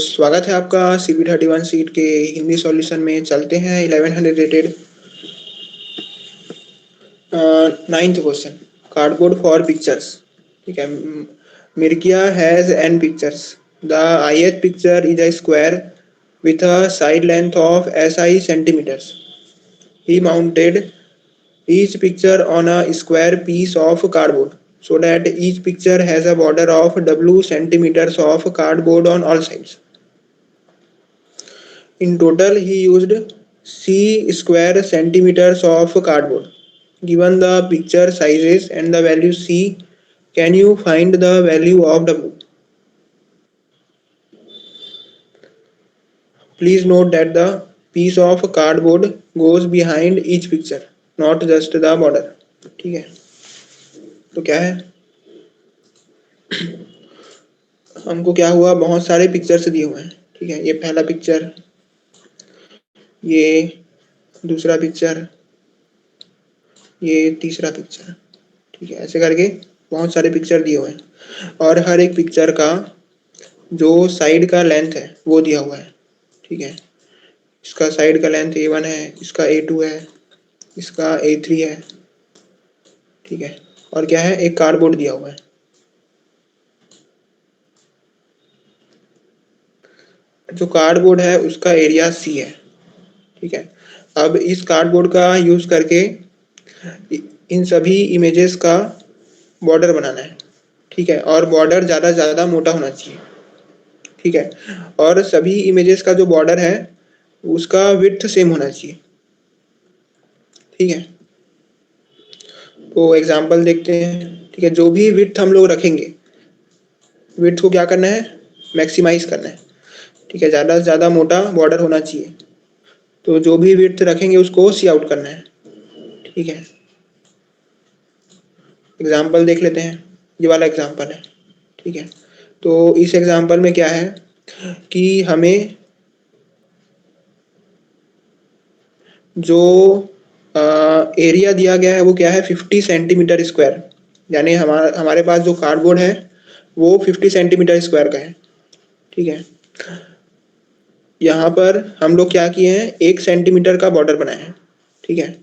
स्वागत है आपका CP31 सीट के हिंदी सॉल्यूशन में। चलते हैं 1100 rated 9th question, cardboard for pictures. ठीक है, मिर्किया has an pictures. The ith picture is a square with a side length of SI centimeters. He mounted each picture on a square piece of cardboard so that each picture has a border of W centimeters of cardboard on all sides. In total, he used C square centimeters of cardboard. Given the picture sizes and the value C, can you find the value of W? Please note that the piece of cardboard goes behind each picture, not just the border. ठीक है, तो क्या है, हमको क्या हुआ, बहुत सारे पिक्चर्स दिए हुए हैं। ठीक है, ये पहला पिक्चर, ये दूसरा पिक्चर, ये तीसरा पिक्चर। ठीक है, ऐसे करके बहुत सारे पिक्चर दिए हुए हैं और हर एक पिक्चर का जो साइड का लेंथ है वो दिया हुआ है। ठीक है, इसका साइड का लेंथ A1 है, इसका A2 है, इसका A3 है। ठीक है, और क्या है, एक कार्डबोर्ड दिया हुआ है। जो कार्डबोर्ड है उसका एरिया C है। ठीक है, अब इस कार्डबोर्ड का यूज करके इन सभी इमेजेस का बॉर्डर बनाना है। ठीक है, और बॉर्डर ज़्यादा मोटा होना चाहिए। ठीक है, और सभी इमेजेस का जो बॉर्डर है उसका विड्थ सेम होना चाहिए। ठीक है, तो एग्जांपल देखते हैं। ठीक है, जो भी विड्थ हम लोग रखेंगे, विड्थ को क्या करना है, मैक्सिमाइज करना है। ठीक है, ज़्यादा से ज़्यादा मोटा बॉर्डर होना चाहिए, तो जो भी विड्थ रखेंगे उसको सी आउट करना है। ठीक है, एग्जाम्पल देख लेते हैं। ये वाला एग्जाम्पल है। ठीक है, तो इस एग्जाम्पल में क्या है कि हमें जो एरिया दिया गया है वो क्या है, 50 सेंटीमीटर स्क्वायर। यानी हमारे पास जो कार्डबोर्ड है वो 50 सेंटीमीटर स्क्वायर का है। ठीक है, यहाँ पर हम लोग क्या किए हैं, 1 सेंटीमीटर का बॉर्डर बनाए हैं। ठीक है,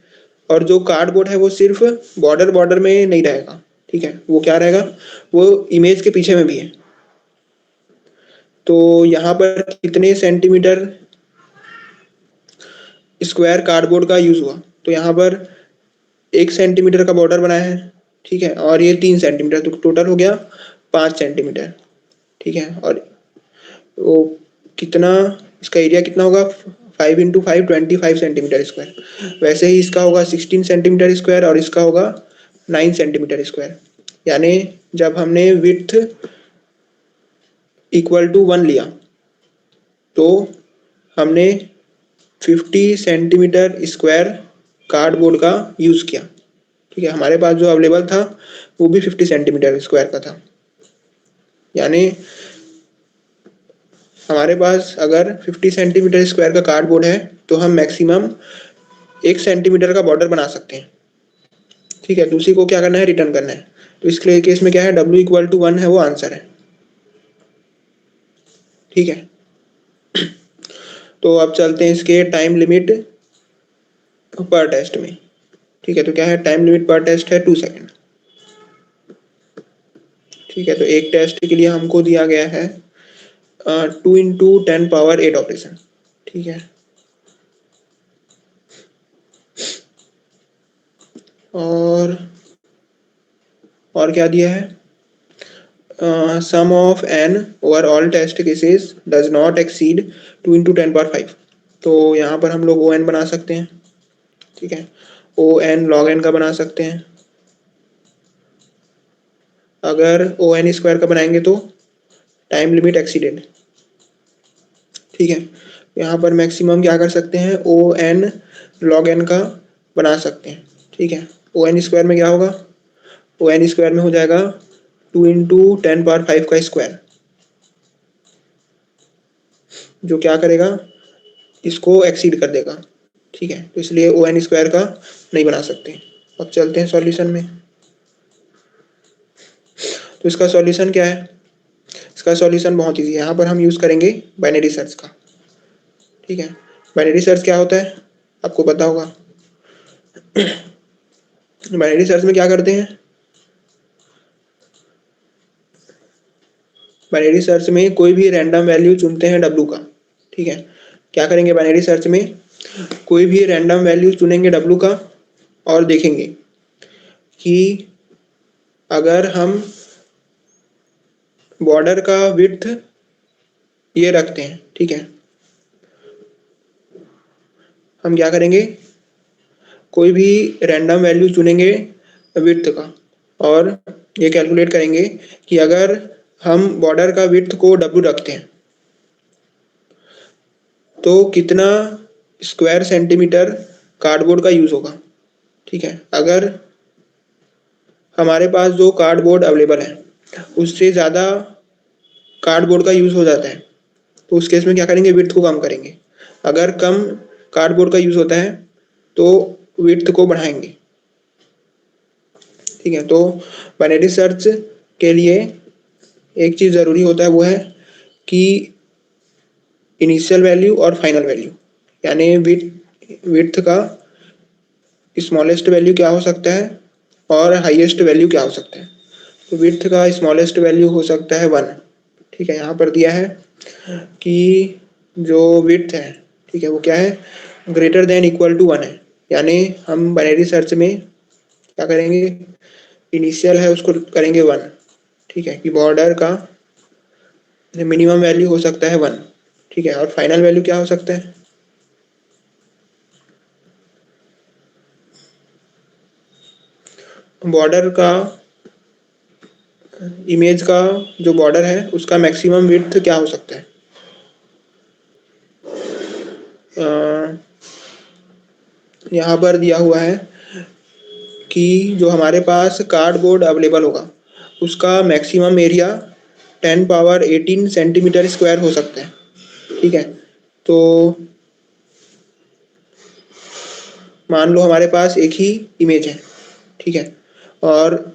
और जो कार्डबोर्ड है वो सिर्फ बॉर्डर में नहीं रहेगा। ठीक है, वो क्या रहेगा, वो इमेज के पीछे में भी है। तो यहाँ पर कितने सेंटीमीटर स्क्वायर कार्डबोर्ड का यूज हुआ, तो यहाँ पर 1 सेंटीमीटर का बॉर्डर बनाया है। ठीक है, और ये 3 सेंटीमीटर, तो टोटल हो गया 5 सेंटीमीटर। ठीक है, और वो कितना, इसका एरिया कितना होगा, 5 इंटू 5 25 सेंटीमीटर स्क्वायर। वैसे ही इसका होगा 16 सेंटीमीटर स्क्वायर और इसका होगा 9 सेंटीमीटर स्क्वायर। यानी जब हमने विड्थ इक्वल टू 1 लिया तो हमने 50 सेंटीमीटर स्क्वायर कार्डबोर्ड का यूज किया। ठीक है, हमारे पास जो अवेलेबल था वो भी 50 सेंटीमीटर स्क्वायर का था। यानी हमारे पास अगर 50 सेंटीमीटर स्क्वायर का कार्डबोर्ड है तो हम मैक्सिमम 1 सेंटीमीटर का बॉर्डर बना सकते हैं। ठीक है, तो उसी को क्या करना है, रिटर्न करना है। तो इस केस में क्या है, W इक्वल टू 1 है, वो आंसर है। ठीक है, तो अब चलते हैं इसके टाइम लिमिट पर टेस्ट में। ठीक है, तो क्या है, टाइम लिमिट पर टेस्ट है 2 सेकेंड। ठीक है, तो एक टेस्ट के लिए हमको दिया गया है 2 इंटू 10⁻8 ऑपरेशन। ठीक है, और क्या दिया है, sum of n over all test cases does not exceed 2 into 10⁻5। तो यहाँ पर हम लोग ON बना सकते हैं। ठीक है, ON log n का बना सकते हैं। अगर ON स्क्वायर का बनाएंगे तो टाइम लिमिट एक्सीडेड। ठीक है, यहाँ पर मैक्सिमम क्या कर सकते हैं, ON log n का बना सकते हैं। ठीक है, ON स्क्वायर में क्या होगा, ON स्क्वायर में हो जाएगा 2 इंटू 10⁻5 का स्क्वायर, जो क्या करेगा, इसको एक्सीड कर देगा। ठीक है, तो इसलिए ON स्क्वायर का नहीं बना सकते। अब चलते हैं सॉल्यूशन में। तो इसका सॉल्यूशन क्या है, इसका सॉल्यूशन बहुत ईजी है। यहाँ पर हम यूज़ करेंगे बाइनरी सर्च का, ठीक है। बाइनरी सर्च क्या होता है आपको पता होगा। बाइनरी सर्च में क्या करते हैं, बाइनरी सर्च में कोई भी रैंडम वैल्यू चुनते हैं W का, ठीक है। क्या करेंगे बाइनरी सर्च में, कोई भी रैंडम वैल्यू चुनेंगे W का और देखेंगे कि अगर हम बॉर्डर का विड्थ ये रखते हैं, ठीक है, हम क्या करेंगे कोई भी रैंडम वैल्यू चुनेंगे विड्थ का और ये कैलकुलेट करेंगे कि अगर हम बॉर्डर का विड्थ को W रखते हैं तो कितना स्क्वायर सेंटीमीटर कार्डबोर्ड का यूज़ होगा, ठीक है। अगर हमारे पास जो कार्डबोर्ड अवेलेबल है उससे ज़्यादा कार्डबोर्ड का यूज़ हो जाता है तो उस केस में क्या करेंगे, विड्थ को कम करेंगे। अगर कम कार्डबोर्ड का यूज़ होता है तो विड्थ को बढ़ाएंगे, ठीक है। तो बाइनरी सर्च के लिए एक चीज़ ज़रूरी होता है, वो है कि इनिशियल वैल्यू और फाइनल वैल्यू, यानी विड्थ का स्मॉलेस्ट वैल्यू क्या हो सकता है और हाईएस्ट वैल्यू क्या हो सकता है। तो विड्थ का स्मॉलेस्ट वैल्यू हो सकता है 1, ठीक है। यहाँ पर दिया है कि जो विड्थ है, ठीक है, वो क्या है, ग्रेटर देन इक्वल टू 1 है। यानी हम बाइनरी सर्च में क्या करेंगे, इनिशियल है उसको करेंगे 1, ठीक है, कि बॉर्डर का मिनिमम वैल्यू हो सकता है 1, ठीक है। और फाइनल वैल्यू क्या हो सकता है, बॉर्डर का इमेज का जो बॉर्डर है उसका मैक्सिमम विड्थ क्या हो सकता है। यहाँ पर दिया हुआ है कि जो हमारे पास कार्डबोर्ड अवेलेबल होगा उसका maximum area 10 power 18 centimetre square हो सकता है, ठीक है। तो मान लो हमारे पास एक ही इमेज है, ठीक है, और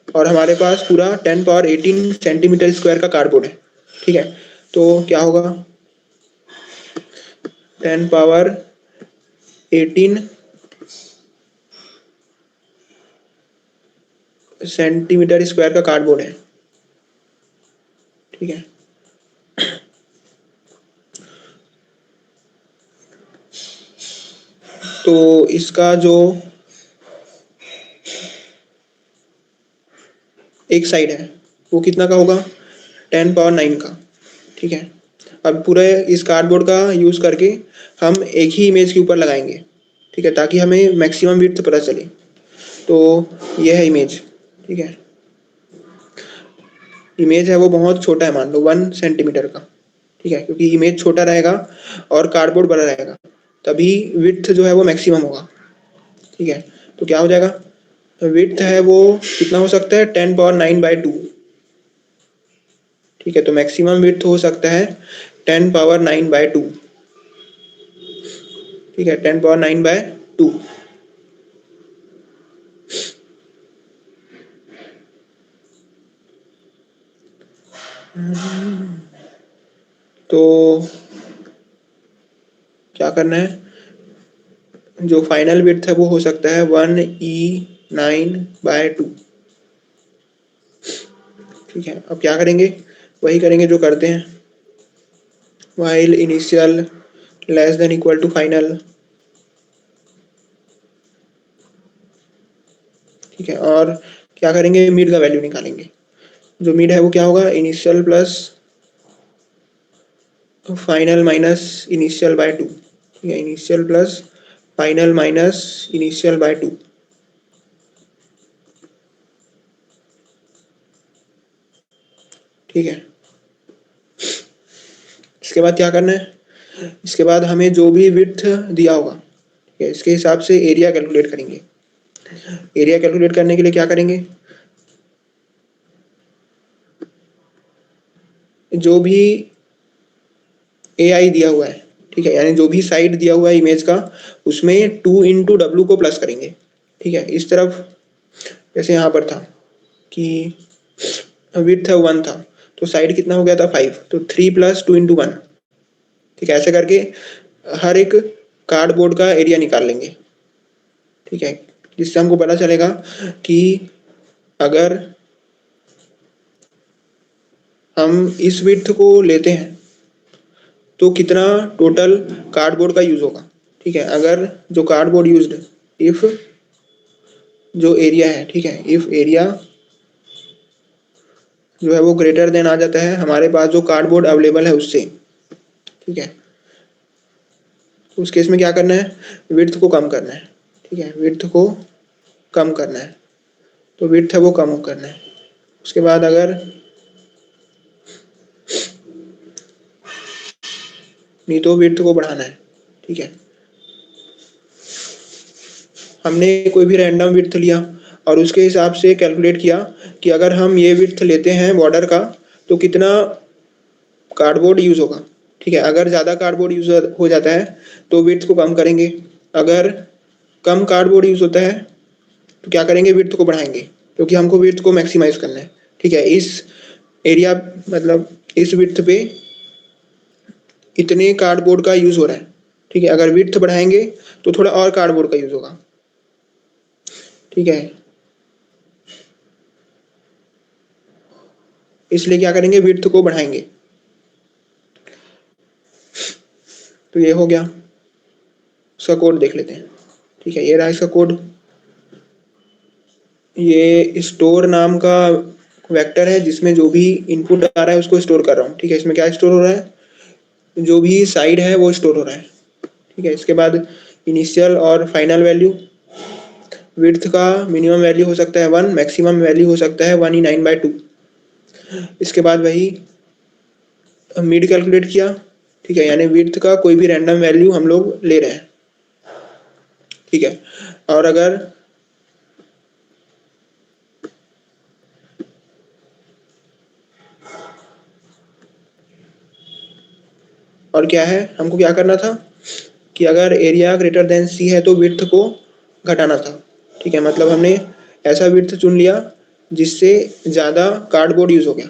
हमारे पास पूरा 10 पावर 18 सेंटीमीटर स्क्वायर का कार्डबोर्ड है, ठीक है। तो क्या होगा, 10 पावर 18 सेंटीमीटर स्क्वायर का कार्डबोर्ड है, ठीक है। तो इसका जो एक साइड है वो कितना का होगा, 10 पावर 9 का, ठीक है। अब पूरे इस कार्डबोर्ड का यूज़ करके हम एक ही इमेज के ऊपर लगाएंगे, ठीक है, ताकि हमें मैक्सिमम विड्थ पता चले। तो ये है इमेज, ठीक है। इमेज है वो बहुत छोटा है, मान लो 1 सेंटीमीटर का, ठीक है, क्योंकि इमेज छोटा रहेगा और कार्डबोर्ड बड़ा रहेगा तभी विड्थ जो है वो मैक्सिमम होगा, ठीक है। तो क्या हो जाएगा, विड्थ है वो कितना हो सकता है, 10 पावर 9/2, ठीक है। तो मैक्सिमम विड्थ हो सकता है 10 पावर 9/2, ठीक है, 10 पावर 9/2। तो क्या करना है, जो फाइनल विड्थ है वो हो सकता है 1E9/2, ठीक है। अब क्या करेंगे, वही करेंगे जो करते हैं, while initial less than equal to final, ठीक है। और क्या करेंगे, मिड का वैल्यू निकालेंगे। जो मिड है वो क्या होगा, initial plus final minus initial by 2, ठीक है, initial plus final minus initial by 2, ठीक है। इसके बाद क्या करना है, इसके बाद हमें जो भी विड्थ दिया होगा, ठीक है, इसके हिसाब से एरिया कैलकुलेट करेंगे। एरिया कैलकुलेट करने के लिए क्या करेंगे, जो भी AI दिया हुआ है, ठीक है, यानी जो भी साइड दिया हुआ है इमेज का उसमें 2 × W को प्लस करेंगे, ठीक है। इस तरफ जैसे यहाँ पर था कि विड्थ 1 था, तो साइड कितना हो गया था 5, तो 3 + 2 × 1। ठीक है, ऐसे करके हर एक कार्डबोर्ड का एरिया निकाल लेंगे। ठीक है, जिससे हमको पता चलेगा कि अगर हम इस विड्थ को लेते हैं तो कितना टोटल कार्डबोर्ड का यूज होगा। ठीक है, अगर जो कार्डबोर्ड यूज्ड, इफ जो एरिया है, ठीक है, इफ एरिया जो है वो ग्रेटर देन आ जाता है हमारे पास जो कार्डबोर्ड अवेलेबल है उससे। ठीक है, उस केस में क्या करना है, विड्थ को कम करना है। ठीक है, विड्थ को कम करना है, तो विड्थ है वो कम करना है। उसके बाद अगर नहीं तो विड्थ को बढ़ाना है। ठीक है, हमने कोई भी रैंडम विड्थ लिया और उसके हिसाब से कैलकुलेट किया कि अगर हम ये विड्थ लेते हैं बॉर्डर का तो कितना कार्डबोर्ड यूज होगा। ठीक है, अगर ज़्यादा कार्डबोर्ड यूज हो जाता है तो विड्थ को कम करेंगे, अगर कम कार्डबोर्ड यूज होता है तो क्या करेंगे, विड्थ को बढ़ाएंगे, क्योंकि हमको विड्थ को मैक्सिमाइज करना है। ठीक है, इस एरिया मतलब इस विड्थ पे इतने कार्डबोर्ड का यूज हो रहा है। ठीक है, अगर विड्थ बढ़ाएंगे तो थोड़ा और कार्डबोर्ड का यूज होगा। ठीक है, इसलिए क्या करेंगे, विड्थ को बढ़ाएंगे। तो ये हो गया, उसका कोड देख लेते हैं। ठीक है, ये रहा इसका कोड। ये स्टोर नाम का वेक्टर है जिसमें जो भी इनपुट आ रहा है उसको स्टोर कर रहा हूँ। ठीक है, इसमें क्या स्टोर हो रहा है, जो भी साइड है वो स्टोर हो रहा है। ठीक है, इसके बाद इनिशियल और फाइनल वैल्यू, विड्थ का मिनिमम वैल्यू हो सकता है 1, मैक्सिमम वैल्यू हो सकता है 1/9/2। इसके बाद वही मिड कैलकुलेट किया। ठीक है, यानी विड्थ का कोई भी रैंडम वैल्यू हम लोग ले रहे हैं। ठीक है, और अगर और क्या है, हमको क्या करना था कि अगर एरिया ग्रेटर देन सी है तो विड्थ को घटाना था। ठीक है, मतलब हमने ऐसा विड्थ चुन लिया जिससे ज़्यादा कार्डबोर्ड यूज हो गया,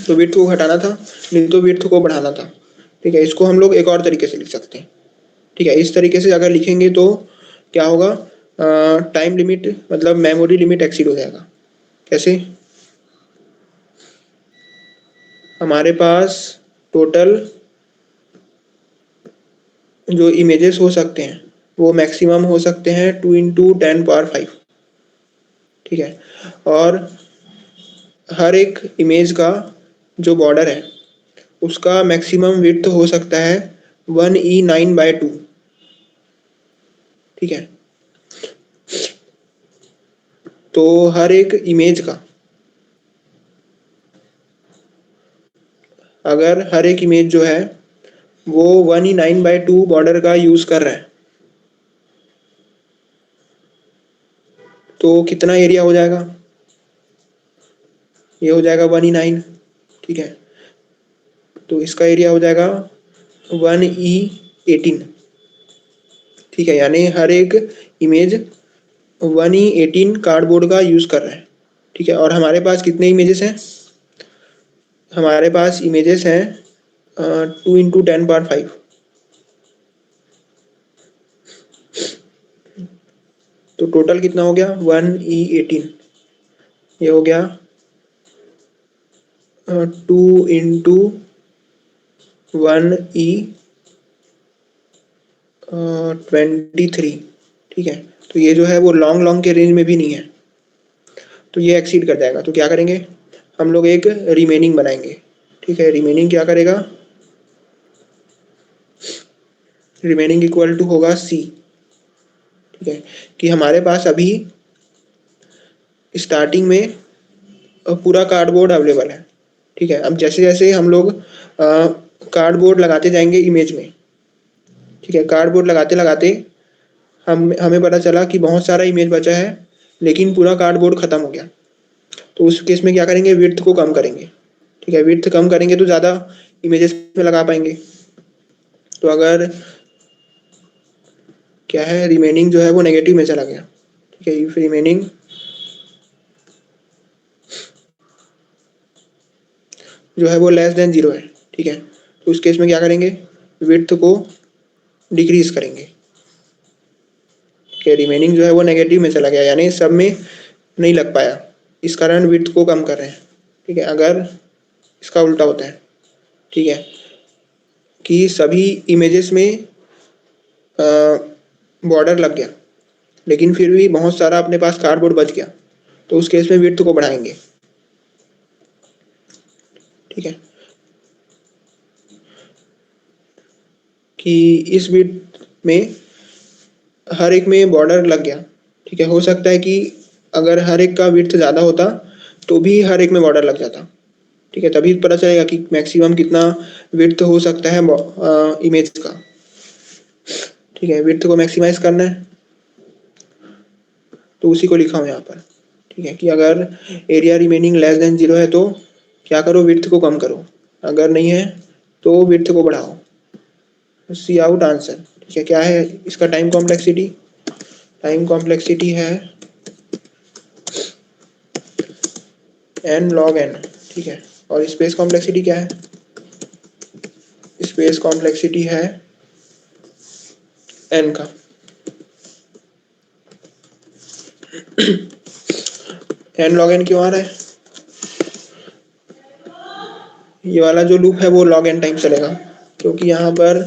तो विड्थ को घटाना था, नहीं तो विड्थ को बढ़ाना था। ठीक है, इसको हम लोग एक और तरीके से लिख सकते हैं। ठीक है, इस तरीके से अगर लिखेंगे तो क्या होगा, टाइम लिमिट मतलब मेमोरी लिमिट एक्सीड हो जाएगा। कैसे, हमारे पास टोटल जो इमेजेस हो सकते हैं वो मैक्सिमम हो सकते हैं 2 × 10⁵। ठीक है, और हर एक इमेज का जो बॉर्डर है उसका मैक्सिमम विड्थ हो सकता है 1E9/2। ठीक है, तो हर एक इमेज का, अगर हर एक इमेज जो है वो 1E9/2 बॉर्डर का यूज कर रहा है तो कितना एरिया हो जाएगा, ये हो जाएगा 1E9। ठीक है, तो इसका एरिया हो जाएगा 1E18। ठीक है, यानी हर एक इमेज 1E18 कार्डबोर्ड का यूज कर रहा है। ठीक है, और हमारे पास कितने इमेजेस हैं, हमारे पास इमेजेस हैं 2 × 10⁵। तो टोटल कितना हो गया, 1E18, ये हो गया 2 × 1E23। ठीक है, तो ये जो है वो लॉन्ग लॉन्ग के रेंज में भी नहीं है, तो ये एक्सीड कर जाएगा। तो क्या करेंगे, हम लोग एक रिमेनिंग बनाएंगे। ठीक है, रिमेनिंग क्या करेगा, रिमेनिंग इक्वल टू होगा सी। ठीक है, कि हमारे पास अभी स्टार्टिंग में पूरा कार्डबोर्ड अवेलेबल है। ठीक है, अब जैसे जैसे हम लोग कार्डबोर्ड लगाते जाएंगे इमेज में, ठीक है, कार्डबोर्ड लगाते लगाते हम हमें पता चला कि बहुत सारा इमेज बचा है लेकिन पूरा कार्डबोर्ड खत्म हो गया, तो उस केस में क्या करेंगे, विड्थ को कम करेंगे। ठीक है, विड्थ कम करेंगे तो ज़्यादा इमेजेस में लगा पाएंगे। तो अगर क्या है, रिमेनिंग जो है वो नेगेटिव में चला गया। ठीक है, इफ रिमेनिंग जो है वो लेस देन 0 है, ठीक है। तो उस केस में क्या करेंगे, विड्थ को डिक्रीज करेंगे, कि रिमेनिंग जो है वो नेगेटिव में चला गया, यानी सब में नहीं लग पाया, इस कारण विड्थ को कम कर रहे हैं, ठीक है। अगर इसका उल्टा होता है, ठीक है, कि सभी इमेजेस में बॉर्डर लग गया लेकिन फिर भी बहुत सारा अपने पास कार्डबोर्ड बच गया, तो उस केस में विड्थ को बढ़ाएंगे, ठीक है। कि इस विड्थ में हर एक में बॉर्डर लग गया, ठीक है। हो सकता है कि अगर हर एक का विड्थ ज़्यादा होता तो भी हर एक में बॉर्डर लग जाता, ठीक है। तभी पता चलेगा कि मैक्सिमम कितना विड्थ हो सकता है इमेज का, ठीक है। विड्थ को मैक्सिमाइज करना है तो उसी को लिखा हूँ यहाँ पर, ठीक है, कि अगर एरिया रिमेनिंग लेस देन 0 है तो क्या करो, विड्थ को कम करो, अगर नहीं है तो विड्थ को बढ़ाओ। सी आउट आंसर, ठीक है। क्या है इसका टाइम कॉम्प्लेक्सिटी, टाइम कॉम्प्लेक्सिटी है n log n, ठीक है। और स्पेस कॉम्प्लेक्सिटी क्या है, स्पेस कॉम्प्लेक्सिटी है n का। n log n क्यों आ रहा है, ये वाला जो लूप है वो log n टाइम चलेगा, क्योंकि यहाँ पर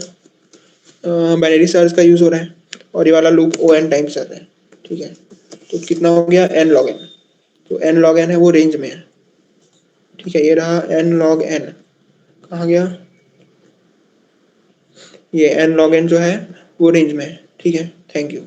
बाइनरी सर्च का यूज हो रहा है और ये वाला लूप o n टाइम चल रहा है, ठीक है। तो कितना हो गया n log n, तो n log n है वो रेंज में है, ठीक है। ये रहा n log n, कहाँ गया, ये n log n जो है वो रेंज में है, ठीक है। Thank you.